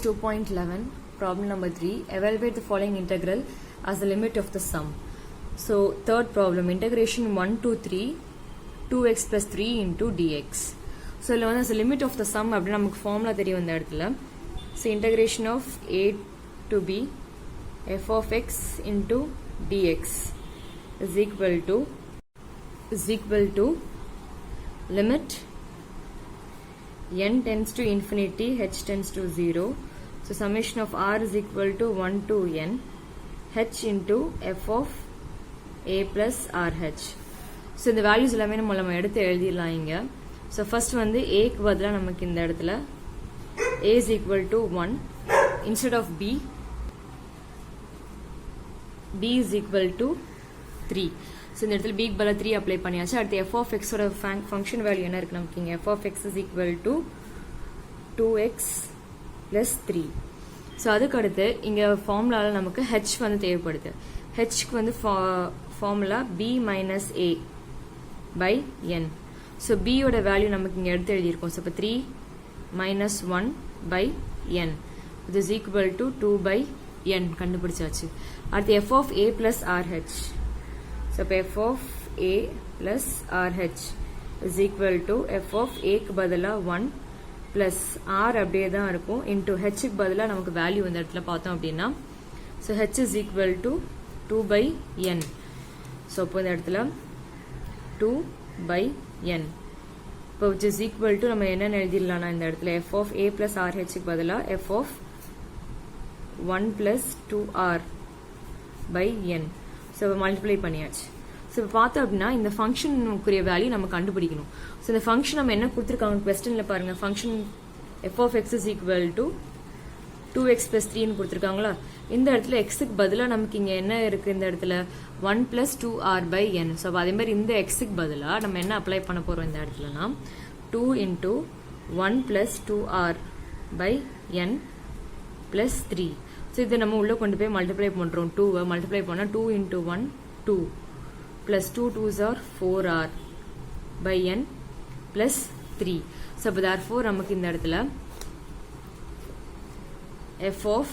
2.11, problem number 3. Evaluate the following integral as the limit of the sum. So, third problem, integration 1 to 3, 2x plus 3 into dx. So, as the limit of the sum, we have formula. So, integration of a to b, f of x into dx is equal to limit n tends to infinity, h tends to 0. So, summation of r is equal to 1 to n, h into f of a plus rh. So, the values எல்லாமே நம்ம எடுத்து எழுதிடலாம் இங்க. So, first வந்து a க்கு பதிலா நமக்கு இந்த இடத்துல a is equal to 1 instead of b is equal to 3. So, இந்த இடத்துல b க்கு பதிலா 3 அப்ளை பண்ணியாச்சு. அடுத்து f of x ஓட ஃபங்க்ஷன் வேல்யூ என்ன இருக்கு நமக்கு இங்க f of x is equal to 2x plus 3. So, அதுக்கு அடுத்து இங்க ஃபார்முலால நமக்கு h வந்து தேவைப்படுது. h க்கு வந்து formula b minus a by n. So, b ஓட வேல்யூ நமக்கு இங்க எடுத்து எழுதியிருக்கோம். So, 3 minus 1 by n. This is equal to 2 by n கண்டுபிடிச்சாச்சு. அடுத்து f of a plus rh. So, f of a plus rh is equal to f of a க்கு பதிலா 1 plus r அப்படியே தான் இருக்கும் into h க்கு பதிலா நமக்கு வேல்யூ இந்த இடத்துல பார்த்தோம் அப்படின்னா so h is equal to 2 by n. So, இப்போ இந்த இடத்துல 2 by n. இப்போ which is equal to நம்ம என்ன எழுதிடலாம்னா இந்த இடத்துல f of a plus rh க்கு பதிலா f of 1 plus 2r by n. So, multiply பண்ணியாச்சு. ஸோ இப்போ பார்த்தோம் அப்படின்னா இந்த ஃபங்க்ஷனுக்குரிய வேல்யூ நம்ம கண்டுபிடிக்கணும். ஸோ இந்த ஃபங்க்ஷன் நம்ம என்ன கொடுத்துருக்காங்க கொஸ்டின்ல பாருங்க function f of x is equal to 2x plus 3 கொடுத்துருக்காங்களா இந்த இடத்துல xக்கு பதிலாக நமக்கு இங்கே என்ன இருக்கு இந்த இடத்துல 1 plus 2r by n. So அதே மாதிரி இந்த xக்கு பதிலாக நம்ம என்ன அப்ளை பண்ண போறோம் இந்த இடத்துலனா 2 into 1 plus 2r by n plus 3. So இதை நம்ம உள்ள கொண்டு போய் மல்டிப்ளை பண்றோம் 2 மல்டிப்ளை பண்ணா 2 into 1 2 plus 2 2s are 4r by n plus 3. So, therefore, நமக்கு இந்த இடத்துல f of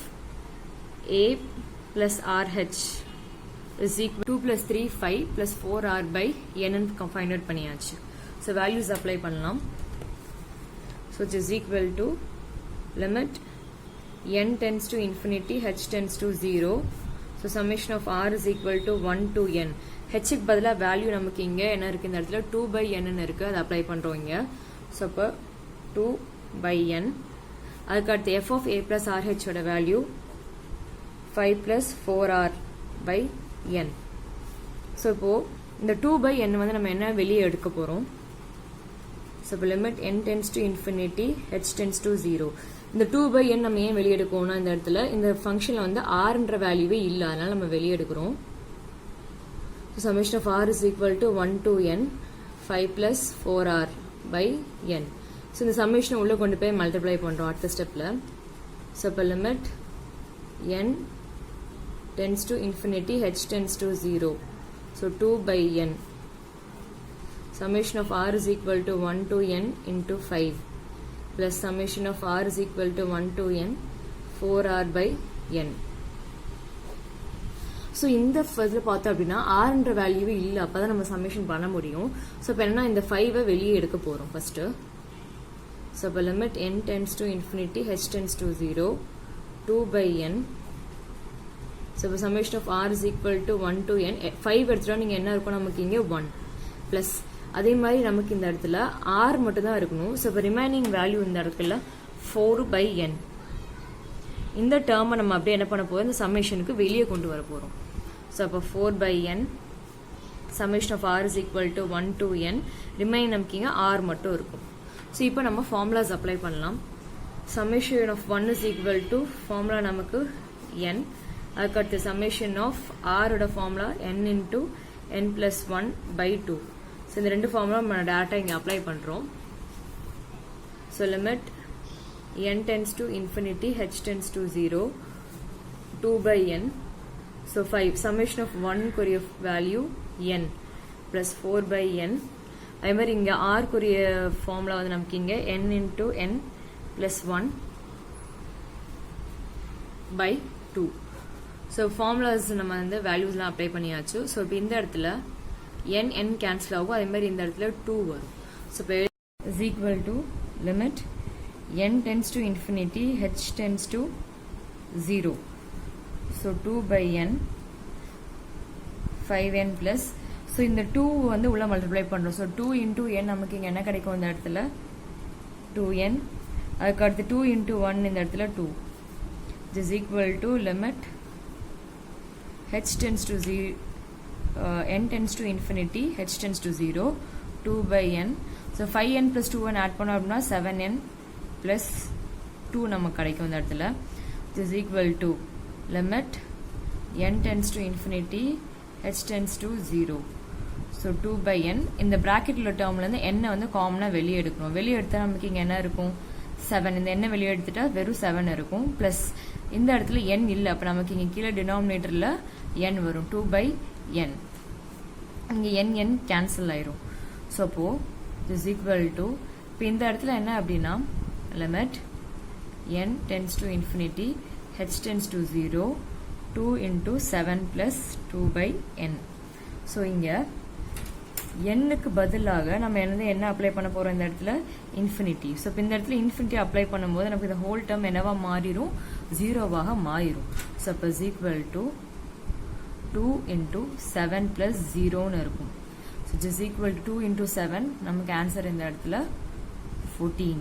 a plus rh is equal to 2 plus 3 5 plus 4r by n find out பண்ணியாச்சு. So, values apply பண்ணலாம். So, it is equal to limit n tends to infinity, h tends to 0. So, summation of r is equal to 1 to n. h க்கு பதிலா value நமக்கு இங்க என்ன இருக்கு இந்த இடத்துல 2 by n ன்னு இருக்கு அதை அப்ளை பண்றோம் இங்க. So, அப்ப 2 by n. அதுக்கு அடுத்து f of a plus rh ஓட value 5 plus 4r by n. So, இப்போ இந்த 2 by n வந்து நம்ம என்ன வெளியே எடுக்க போறோம். So, limit n tends to infinity, h tends to 0. இந்த 2 by n நம்ம ஏன் வெளியே எடுக்கோம்னா இந்த இடத்துல இந்த ஃபங்க்ஷன்ல வந்து r ன்ற வேல்யூவே இல்ல அதனால நம்ம வெளியே எடுக்கிறோம். So, summation of r is equal to 1 to n 5 plus 4r by n. So, இந்த summation உள்ள கொண்டு போய் multiply பண்றோம் அடுத்த ஸ்டெப்ல. So, அப்ப limit n tends to infinity, h tends to 0. So, 2 by n. Summation of r is equal to 1 to n into 5 plus summation of r is equal to 1 to n 4r by n. So இந்த இதில் பார்த்தோம் அப்படின்னா ஆர்ன்ற வேல்யூவே இல்லை அப்போ தான் நம்ம summation பண்ண முடியும். ஸோ இப்போ என்ன இந்த 5 வெளியே எடுக்க போகிறோம் ஃபர்ஸ்ட். ஸோ இப்போ limit n tends to infinity, h tends to 0 2 by n. So இப்போ summation of r is equal to 1 to n 5 எடுத்துட்டா நீங்கள் என்ன இருக்கும் நமக்கு இங்கே 1 ப்ளஸ் அதே மாதிரி நமக்கு இந்த இடத்துல r மட்டும் தான் இருக்கணும். ஸோ இப்போ ரிமைனிங் வேல்யூ இந்த இடத்துல 4 by n. இந்த டேர்மை நம்ம அப்படியே என்ன பண்ண போறோம் இந்த சம்மேஷனுக்கு வெளியே கொண்டு வர போறோம். ஸோ அப்போ 4 by n summation of r is equal to 1 to n remain நமக்கு இங்கே r மட்டும் இருக்கும். ஸோ இப்போ நம்ம ஃபார்முலாஸ் அப்ளை பண்ணலாம். summation of 1 is equal to formula நமக்கு n. அதுக்கடுத்து summation of r ஓட formula n into n plus 1 by 2. So இந்த ரெண்டு ஃபார்முலா நம்ம டேரக்டா இங்கே அப்ளை பண்றோம். So limit n tends to infinity, h tends to 0 2 by n. So, 5 summation of 1 குரிய value n plus 4 by n. அதே மாதிரி இங்க r குரிய ஃபார்முலா வந்து நமக்கு இங்க n into n plus 1 by 2. So formulas நம்ம வந்து வேல்யூஸ்லாம் அப்ளை பண்ணியாச்சு. ஸோ இப்போ இந்த இடத்துல n கேன்சல் ஆகும், அதே மாதிரி இந்த இடத்துல 2 வரும். ஸோ இப்போ is equal to limit n tends to infinity h tends to 0. So 2 by n 5n plus. So இந்த 2 வந்து உள்ள மல்டிப்ளை பண்ணுறோம். ஸோ 2 into n நமக்கு இங்கே என்ன கிடைக்கும் இந்த இடத்துல 2n. அதுக்கு அடுத்து 2 into 1 இந்த இடத்துல 2. This is equal to limit h tends to 0, n tends to infinity, h tends to 0, 2 by n. So 5n plus 2n add பண்ணோம் அப்படின்னா 7n plus 2 நமக்கு கிடைக்கும் இந்த இடத்துல. This is equal to limit n tends to infinity, h tends to 0. So 2 by n. இந்த bracketல termலேருந்து n வந்து காமனா வெளியே எடுக்கணும். வெளியே எடுத்தா நமக்கு இங்கே என்ன இருக்கும் 7. இந்த n வெளியே எடுத்துட்டா வெறும் 7 இருக்கும். ப்ளஸ் இந்த இடத்துல n இல்லை, அப்போ நமக்கு இங்கே கீழே டினாமினேட்டரில் n வரும் 2 by n. இங்கே n கேன்சல் ஆயிரும். ஸோ அப்போ this is equal to இப்போ இந்த இடத்துல என்ன அப்படின்னா limit n tends to infinity, h tends to 0, 2 into 7 plus 2 by n. So இங்கே n-க்கு பதிலாக நம்ம என்ன அப்ளை பண்ண போகிறோம் இந்த இடத்துல இன்ஃபினிட்டி. ஸோ இப்போ இந்த இடத்துல இன்ஃபினிட்டி அப்ளை பண்ணும்போது நமக்கு இந்த ஹோல் டேர்ம் என்னவா மாறிடும் 0வாக மாறிடும். ஸோ அப்போ is equal to 2 into 7 plus 0ன்னு இருக்கும். So is equal to 2 into 7 நமக்கு ஆன்சர் இந்த இடத்துல 14.